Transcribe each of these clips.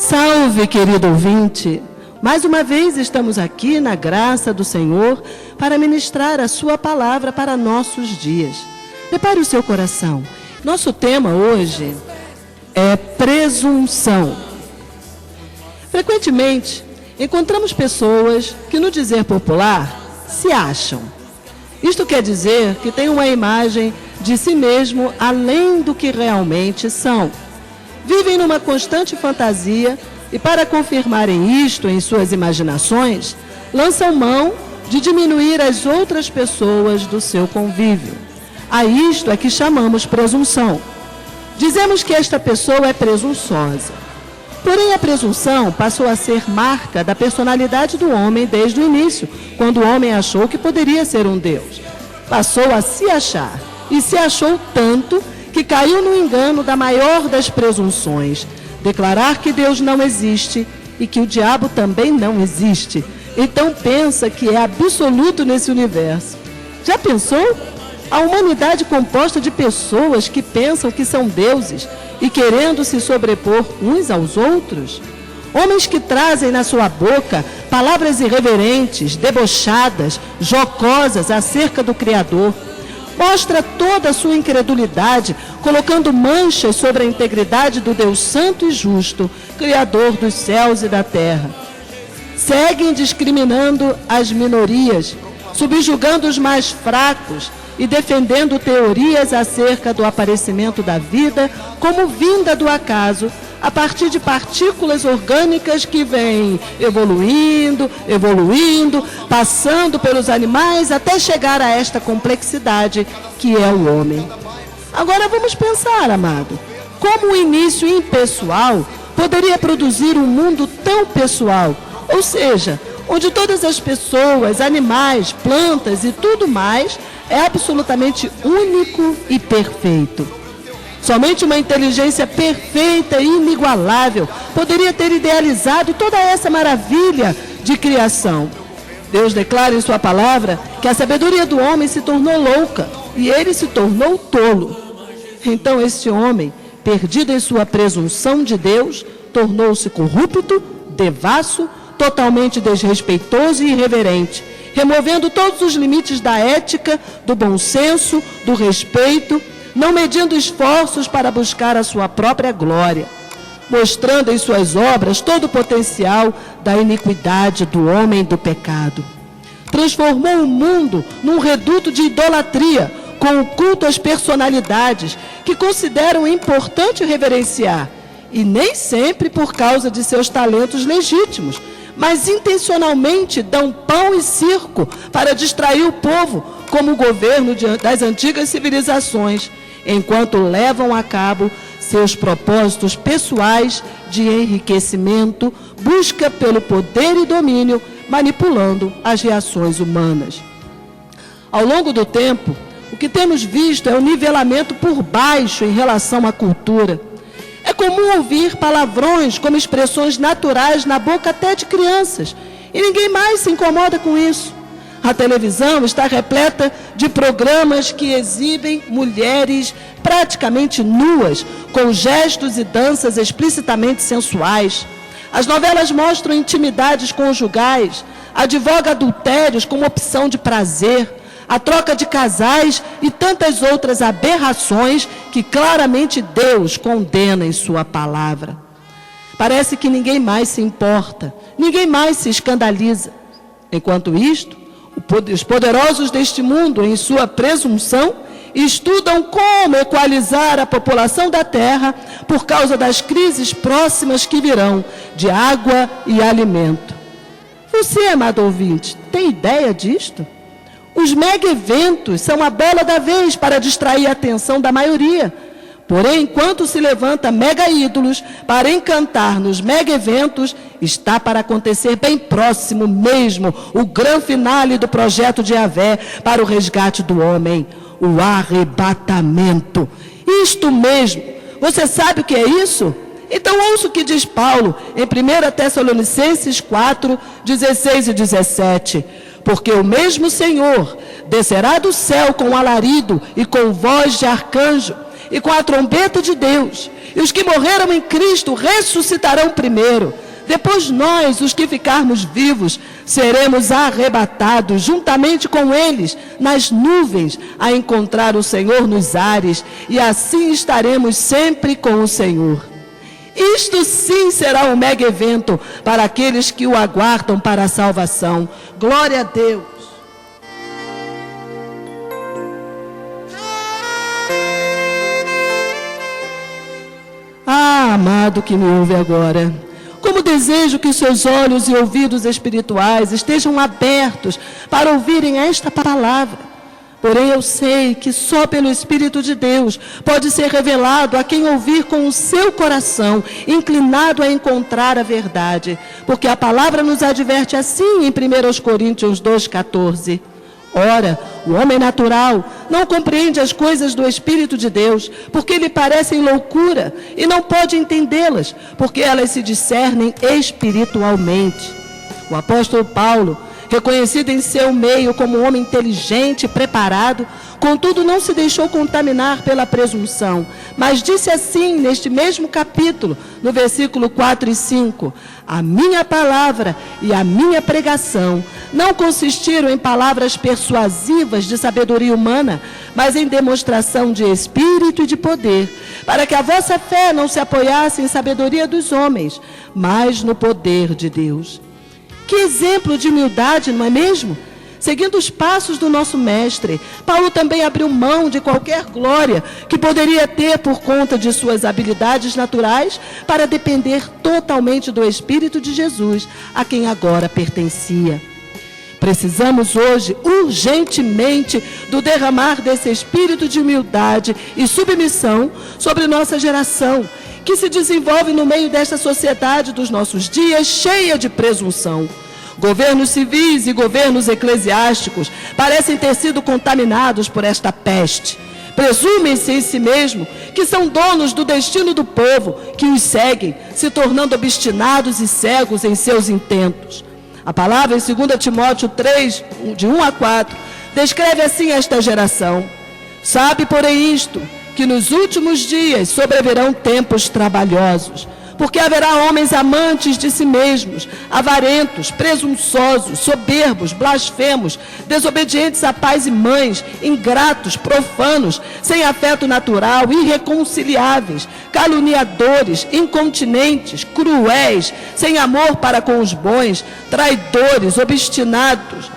Salve, querido ouvinte! Mais uma vez estamos aqui na graça do Senhor para ministrar a sua palavra para nossos dias. Prepare o seu coração. Nosso tema hoje é presunção. Frequentemente, encontramos pessoas que, no dizer popular, se acham. Isto quer dizer que têm uma imagem de si mesmo além do que realmente são. Vivem numa constante fantasia e, para confirmarem isto em suas imaginações, lançam mão de diminuir as outras pessoas do seu convívio. A isto é que chamamos presunção. Dizemos que esta pessoa é presunçosa. Porém, a presunção passou a ser marca da personalidade do homem desde o início, quando o homem achou que poderia ser um Deus. Passou a se achar, e se achou tanto que caiu no engano da maior das presunções, declarar que Deus não existe e que o diabo também não existe. Então pensa que é absoluto nesse universo. Já pensou? A humanidade composta de pessoas que pensam que são deuses e querendo se sobrepor uns aos outros? Homens que trazem na sua boca palavras irreverentes, debochadas, jocosas acerca do Criador. Mostra toda a sua incredulidade, colocando manchas sobre a integridade do Deus Santo e Justo, Criador dos céus e da terra. Seguem discriminando as minorias, subjugando os mais fracos e defendendo teorias acerca do aparecimento da vida como vinda do acaso, a partir de partículas orgânicas que vêm evoluindo, passando pelos animais até chegar a esta complexidade que é o homem. Agora vamos pensar, amado, como o início impessoal poderia produzir um mundo tão pessoal, ou seja, onde todas as pessoas, animais, plantas e tudo mais é absolutamente único e perfeito. Somente uma inteligência perfeita e inigualável poderia ter idealizado toda essa maravilha de criação. Deus declara em sua palavra que a sabedoria do homem se tornou louca e ele se tornou tolo. Então esse homem, perdido em sua presunção de Deus, tornou-se corrupto, devasso, totalmente desrespeitoso e irreverente, removendo todos os limites da ética, do bom senso, do respeito, não medindo esforços para buscar a sua própria glória, mostrando em suas obras todo o potencial da iniquidade do homem do pecado. Transformou o mundo num reduto de idolatria, com o culto às personalidades que consideram importante reverenciar, e nem sempre por causa de seus talentos legítimos, mas intencionalmente dão pão e circo para distrair o povo, como o governo das antigas civilizações, enquanto levam a cabo seus propósitos pessoais de enriquecimento, busca pelo poder e domínio, manipulando as reações humanas. Ao longo do tempo, o que temos visto é o nivelamento por baixo em relação à cultura. É comum ouvir palavrões como expressões naturais na boca até de crianças, e ninguém mais se incomoda com isso. A televisão está repleta de programas que exibem mulheres praticamente nuas, com gestos e danças explicitamente sensuais. As novelas mostram intimidades conjugais, advoga adultérios como opção de prazer, a troca de casais e tantas outras aberrações que claramente Deus condena em sua palavra. Parece que ninguém mais se importa, ninguém mais se escandaliza. Enquanto isto, os poderosos deste mundo, em sua presunção, estudam como equalizar a população da Terra por causa das crises próximas que virão de água e alimento. Você, amado ouvinte, tem ideia disto? Os mega-eventos são a bola da vez para distrair a atenção da maioria. Porém, enquanto se levanta mega-ídolos para encantar nos mega-eventos, está para acontecer bem próximo mesmo o grande finale do projeto de Yahvé para o resgate do homem, o arrebatamento. Isto mesmo. Você sabe o que é isso? Então ouça o que diz Paulo em 1 Tessalonicenses 4, 16 e 17. Porque o mesmo Senhor descerá do céu com alarido e com voz de arcanjo, e com a trombeta de Deus. E os que morreram em Cristo ressuscitarão primeiro. Depois nós, os que ficarmos vivos, seremos arrebatados juntamente com eles nas nuvens a encontrar o Senhor nos ares, e assim estaremos sempre com o Senhor. Isto sim será um mega evento para aqueles que o aguardam para a salvação. Glória a Deus. Ah, amado que me ouve agora, como desejo que seus olhos e ouvidos espirituais estejam abertos para ouvirem esta palavra. Porém, eu sei que só pelo Espírito de Deus pode ser revelado a quem ouvir com o seu coração, inclinado a encontrar a verdade. Porque a palavra nos adverte assim em 1 Coríntios 2,14. Ora, o homem natural não compreende as coisas do Espírito de Deus, porque lhe parecem loucura, e não pode entendê-las, porque elas se discernem espiritualmente. O apóstolo Paulo, reconhecido em seu meio como um homem inteligente e preparado, contudo não se deixou contaminar pela presunção, mas disse assim neste mesmo capítulo, no versículo 4 e 5, a minha palavra e a minha pregação não consistiram em palavras persuasivas de sabedoria humana, mas em demonstração de espírito e de poder, para que a vossa fé não se apoiasse em sabedoria dos homens, mas no poder de Deus. Que exemplo de humildade, não é mesmo? Seguindo os passos do nosso mestre, Paulo também abriu mão de qualquer glória que poderia ter por conta de suas habilidades naturais para depender totalmente do Espírito de Jesus, a quem agora pertencia. Precisamos hoje, urgentemente, do derramar desse espírito de humildade e submissão sobre nossa geração, que se desenvolve no meio desta sociedade dos nossos dias, cheia de presunção. Governos civis e governos eclesiásticos parecem ter sido contaminados por esta peste. Presumem-se em si mesmo que são donos do destino do povo, que os seguem, se tornando obstinados e cegos em seus intentos. A palavra em 2 Timóteo 3, de 1 a 4, descreve assim esta geração. Sabe, porém, isto, que nos últimos dias sobrevirão tempos trabalhosos, porque haverá homens amantes de si mesmos, avarentos, presunçosos, soberbos, blasfemos, desobedientes a pais e mães, ingratos, profanos, sem afeto natural, irreconciliáveis, caluniadores, incontinentes, cruéis, sem amor para com os bons, traidores, obstinados,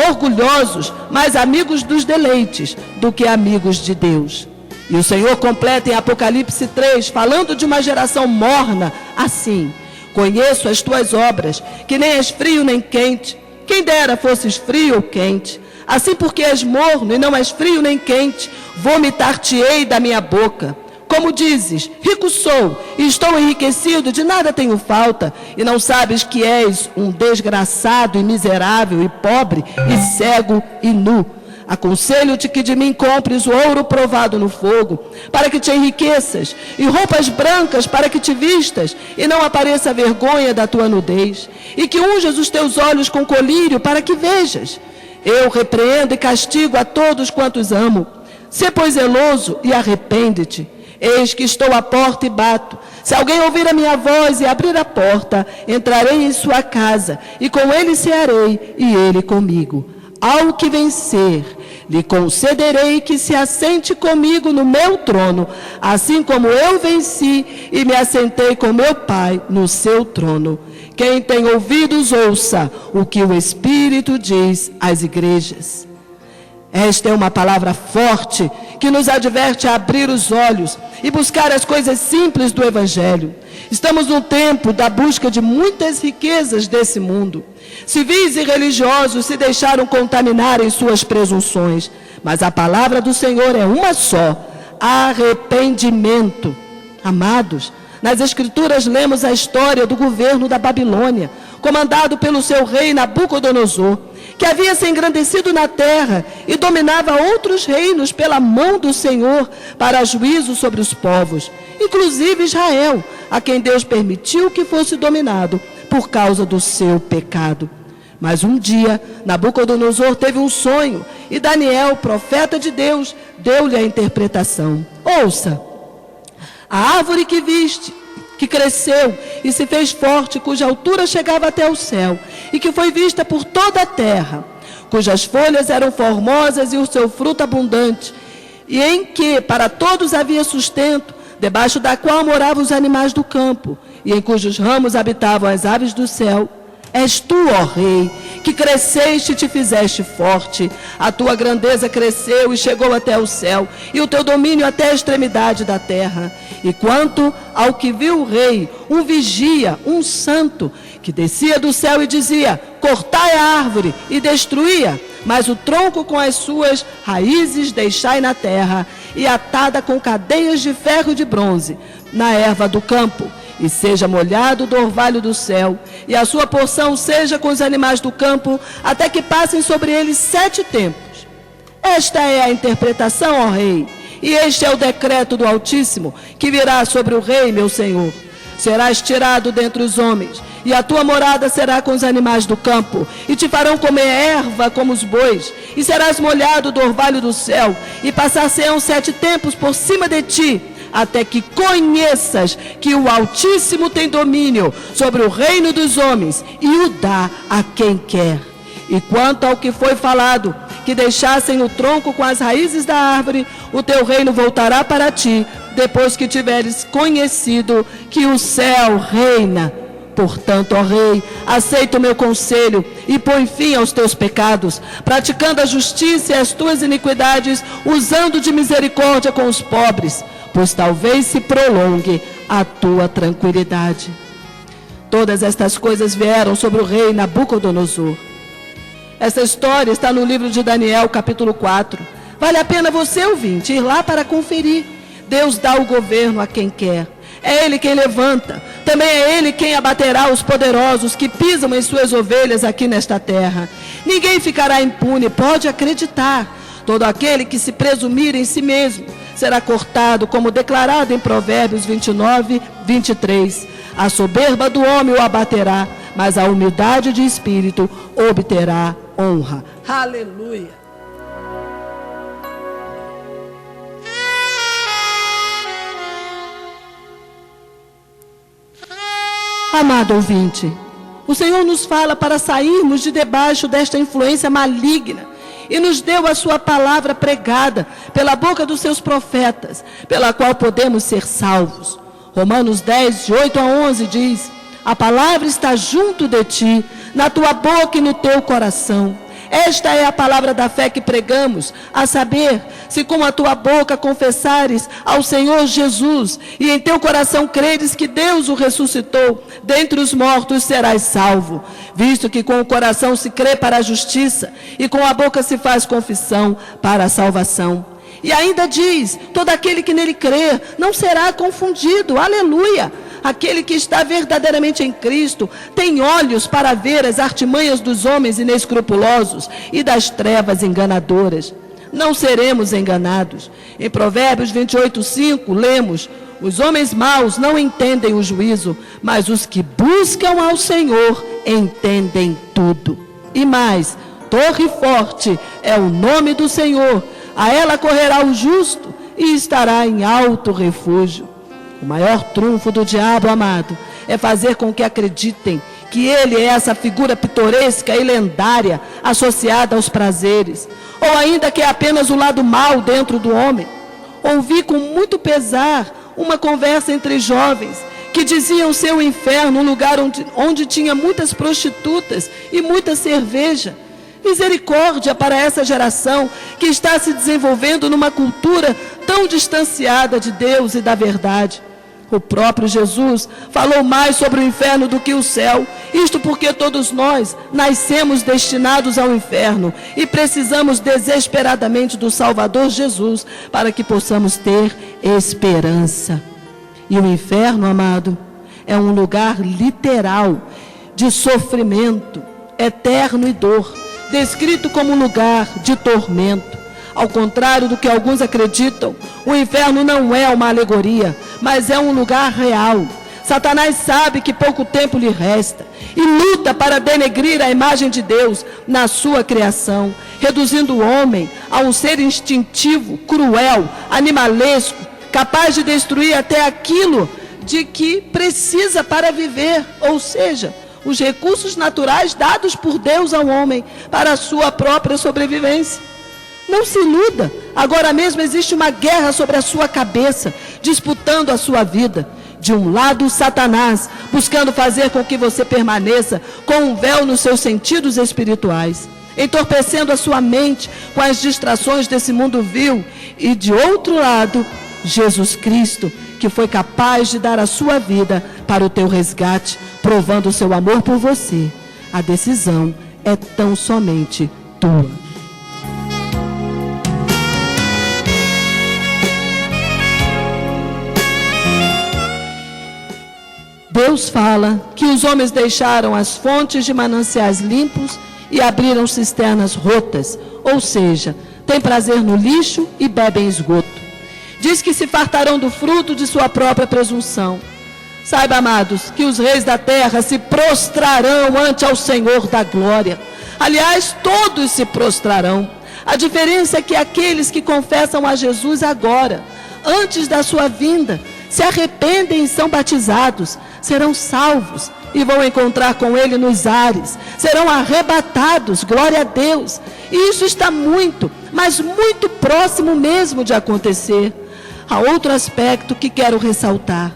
orgulhosos, mais amigos dos deleites do que amigos de Deus. E o Senhor completa em Apocalipse 3, falando de uma geração morna, assim: conheço as tuas obras, que nem és frio nem quente. Quem dera fosses frio ou quente. Assim, porque és morno e não és frio nem quente, vomitar-te-ei da minha boca. Como dizes, rico sou e estou enriquecido, de nada tenho falta, e não sabes que és um desgraçado e miserável e pobre e cego e nu. Aconselho-te que de mim compres o ouro provado no fogo, para que te enriqueças, e roupas brancas para que te vistas, e não apareça a vergonha da tua nudez, e que unjas os teus olhos com colírio para que vejas. Eu repreendo e castigo a todos quantos amo. Sê, pois, zeloso e arrepende-te. Eis que estou à porta e bato. Se alguém ouvir a minha voz e abrir a porta, entrarei em sua casa, e com ele cearei, e ele comigo. Ao que vencer, lhe concederei que se assente comigo no meu trono, assim como eu venci e me assentei com meu Pai no seu trono. Quem tem ouvidos, ouça o que o Espírito diz às igrejas. Esta é uma palavra forte que nos adverte a abrir os olhos e buscar as coisas simples do Evangelho. Estamos no tempo da busca de muitas riquezas desse mundo. Civis e religiosos se deixaram contaminar em suas presunções, mas a palavra do Senhor é uma só: arrependimento. Amados, nas Escrituras lemos a história do governo da Babilônia, comandado pelo seu rei Nabucodonosor, que havia se engrandecido na terra e dominava outros reinos pela mão do Senhor para juízo sobre os povos, inclusive Israel, a quem Deus permitiu que fosse dominado por causa do seu pecado. Mas um dia, Nabucodonosor teve um sonho e Daniel, profeta de Deus, deu-lhe a interpretação. Ouça, a árvore que viste, que cresceu e se fez forte, cuja altura chegava até o céu, e que foi vista por toda a terra, cujas folhas eram formosas e o seu fruto abundante, e em que para todos havia sustento, debaixo da qual moravam os animais do campo, e em cujos ramos habitavam as aves do céu. És tu, ó Rei, que cresceste e te fizeste forte. A tua grandeza cresceu e chegou até o céu, e o teu domínio até a extremidade da terra. E quanto ao que viu o rei, um vigia, um santo, que descia do céu e dizia: cortai a árvore, e destruía, mas o tronco com as suas raízes deixai na terra, e atada com cadeias de ferro e de bronze, na erva do campo. E seja molhado do orvalho do céu, e a sua porção seja com os animais do campo, até que passem sobre eles 7 tempos. Esta é a interpretação, ó Rei, e este é o decreto do Altíssimo, que virá sobre o Rei, meu Senhor. Serás tirado dentre os homens, e a tua morada será com os animais do campo, e te farão comer erva como os bois, e serás molhado do orvalho do céu, e passar-se-ão 7 tempos por cima de ti, até que conheças que o Altíssimo tem domínio sobre o reino dos homens e o dá a quem quer. E quanto ao que foi falado, que deixassem o tronco com as raízes da árvore, o teu reino voltará para ti, depois que tiveres conhecido que o céu reina. Portanto, ó Rei, aceita o meu conselho e põe fim aos teus pecados, praticando a justiça e as tuas iniquidades, usando de misericórdia com os pobres, pois talvez se prolongue a tua tranquilidade. Todas estas coisas vieram sobre o rei Nabucodonosor. Essa história está no livro de Daniel, capítulo 4. Vale a pena você, ouvinte, ir lá para conferir. Deus dá o governo a quem quer. É Ele quem levanta. Também é Ele quem abaterá os poderosos que pisam em suas ovelhas aqui nesta terra. Ninguém ficará impune, pode acreditar. Todo aquele que se presumir em si mesmo será cortado, como declarado em Provérbios 29, 23. A soberba do homem o abaterá, mas a humildade de espírito obterá honra. Aleluia! Amado ouvinte, o Senhor nos fala para sairmos de debaixo desta influência maligna e nos deu a sua palavra pregada pela boca dos seus profetas, pela qual podemos ser salvos. Romanos 10, de 8 a 11 diz: a palavra está junto de ti, na tua boca e no teu coração. Esta é a palavra da fé que pregamos, a saber, se com a tua boca confessares ao Senhor Jesus e em teu coração creres que Deus o ressuscitou dentre os mortos, serás salvo, visto que com o coração se crê para a justiça e com a boca se faz confissão para a salvação. E ainda diz: todo aquele que nele crer não será confundido. Aleluia! Aquele que está verdadeiramente em Cristo tem olhos para ver as artimanhas dos homens inescrupulosos e das trevas enganadoras. Não seremos enganados. Em Provérbios 28, 5, lemos: os homens maus não entendem o juízo, mas os que buscam ao Senhor entendem tudo. E mais, torre forte é o nome do Senhor, a ela correrá o justo e estará em alto refúgio. O maior trunfo do diabo, amado, é fazer com que acreditem que ele é essa figura pitoresca e lendária associada aos prazeres, ou ainda que é apenas o lado mau dentro do homem. Ouvi com muito pesar uma conversa entre jovens que diziam ser o inferno um lugar onde tinha muitas prostitutas e muita cerveja. Misericórdia para essa geração que está se desenvolvendo numa cultura tão distanciada de Deus e da verdade. O próprio Jesus falou mais sobre o inferno do que o céu. Isto porque todos nós nascemos destinados ao inferno e precisamos desesperadamente do Salvador Jesus para que possamos ter esperança. E o inferno, amado, é um lugar literal de sofrimento eterno e dor, descrito como um lugar de tormento. Ao contrário do que alguns acreditam, o inferno não é uma alegoria, mas é um lugar real. Satanás sabe que pouco tempo lhe resta e luta para denegrir a imagem de Deus na sua criação, reduzindo o homem a um ser instintivo, cruel, animalesco, capaz de destruir até aquilo de que precisa para viver, ou seja, os recursos naturais dados por Deus ao homem para a sua própria sobrevivência. Não se iluda, agora mesmo existe uma guerra sobre a sua cabeça, disputando a sua vida. De um lado, Satanás, buscando fazer com que você permaneça com um véu nos seus sentidos espirituais, entorpecendo a sua mente com as distrações desse mundo vil. E de outro lado, Jesus Cristo, que foi capaz de dar a sua vida para o teu resgate, provando o seu amor por você. A decisão é tão somente tua. Deus fala que os homens deixaram as fontes de mananciais limpos e abriram cisternas rotas, ou seja, têm prazer no lixo e bebem esgoto. Diz que se fartarão do fruto de sua própria presunção. Saiba, amados, que os reis da terra se prostrarão ante ao Senhor da glória. Aliás, todos se prostrarão. A diferença é que aqueles que confessam a Jesus agora, antes da sua vinda, se arrependem e são batizados, serão salvos e vão encontrar com Ele nos ares, serão arrebatados, glória a Deus. E isso está muito, mas muito próximo mesmo de acontecer. Há outro aspecto que quero ressaltar.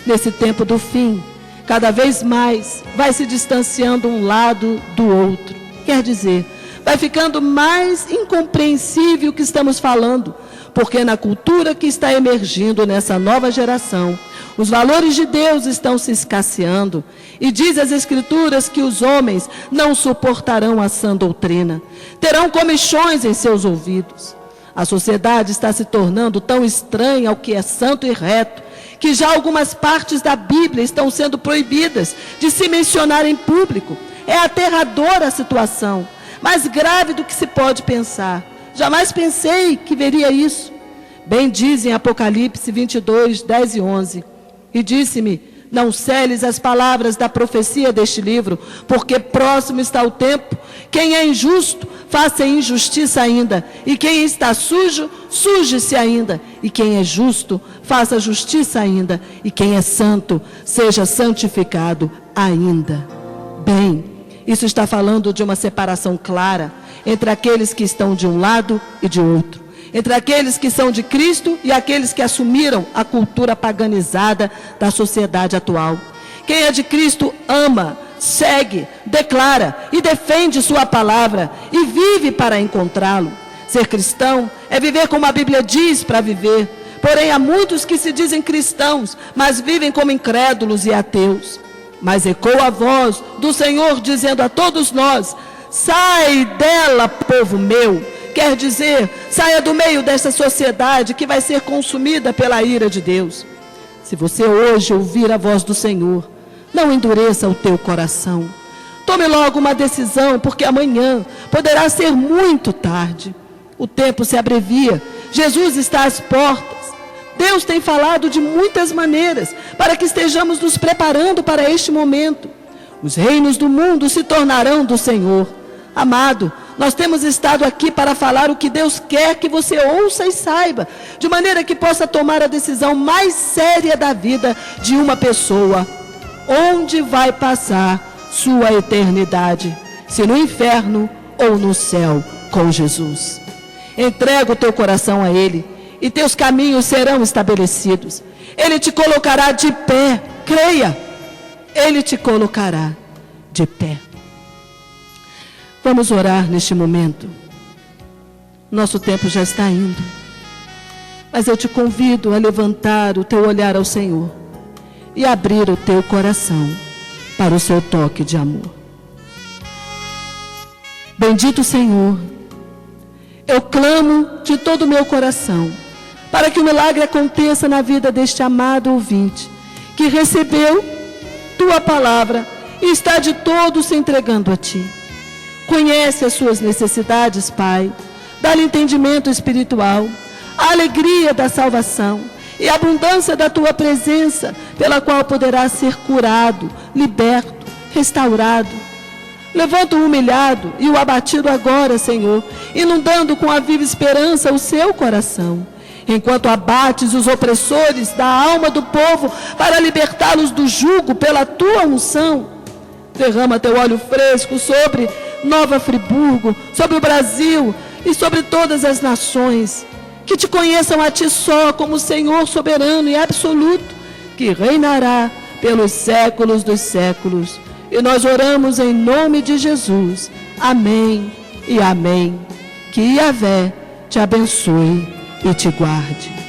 Nesse tempo do fim, cada vez mais vai se distanciando um lado do outro. Quer dizer, vai ficando mais incompreensível o que estamos falando, porque na cultura que está emergindo nessa nova geração, os valores de Deus estão se escasseando. E diz as Escrituras que os homens não suportarão a sã doutrina, terão comichões em seus ouvidos. A sociedade está se tornando tão estranha ao que é santo e reto, que já algumas partes da Bíblia estão sendo proibidas de se mencionar em público. É aterradora a situação, mais grave do que se pode pensar. Jamais pensei que veria isso. Bem diz em Apocalipse 22, 10 e 11. E disse-me, não celes as palavras da profecia deste livro, porque próximo está o tempo. Quem é injusto, faça injustiça ainda. E quem está sujo, suje-se ainda. E quem é justo, faça justiça ainda. E quem é santo, seja santificado ainda. Bem, isso está falando de uma separação clara entre aqueles que estão de um lado e de outro, entre aqueles que são de Cristo e aqueles que assumiram a cultura paganizada da sociedade atual. Quem é de Cristo ama, segue, declara e defende sua palavra e vive para encontrá-lo. Ser cristão é viver como a Bíblia diz para viver. Porém, há muitos que se dizem cristãos, mas vivem como incrédulos e ateus. Mas ecoa a voz do Senhor dizendo a todos nós: sai dela, povo meu. Quer dizer, saia do meio dessa sociedade que vai ser consumida pela ira de Deus. Se você hoje ouvir a voz do Senhor, não endureça o teu coração. Tome logo uma decisão, porque amanhã poderá ser muito tarde. O tempo se abrevia, Jesus está às portas. Deus tem falado de muitas maneiras para que estejamos nos preparando para este momento. Os reinos do mundo se tornarão do Senhor. Amado, nós temos estado aqui para falar o que Deus quer que você ouça e saiba, de maneira que possa tomar a decisão mais séria da vida de uma pessoa. Onde vai passar sua eternidade? Se no inferno ou no céu com Jesus. Entrega o teu coração a Ele e teus caminhos serão estabelecidos. Ele te colocará de pé, creia, Ele te colocará de pé. Vamos orar neste momento. Nosso tempo já está indo, mas eu te convido a levantar o teu olhar ao Senhor e abrir o teu coração para o seu toque de amor. Bendito Senhor, eu clamo de todo o meu coração para que o milagre aconteça na vida deste amado ouvinte, que recebeu tua palavra e está de todo se entregando a ti. Conhece as suas necessidades, Pai. Dá-lhe entendimento espiritual, a alegria da salvação e a abundância da tua presença, pela qual poderá ser curado, liberto, restaurado. Levanta o humilhado e o abatido agora, Senhor, inundando com a viva esperança o seu coração. Enquanto abates os opressores da alma do povo para libertá-los do jugo pela tua unção, derrama teu óleo fresco sobre Nova Friburgo, sobre o Brasil e sobre todas as nações, que te conheçam a ti só como Senhor soberano e absoluto, que reinará pelos séculos dos séculos. E nós oramos em nome de Jesus. Amém e amém. Que Yahvé te abençoe e te guarde.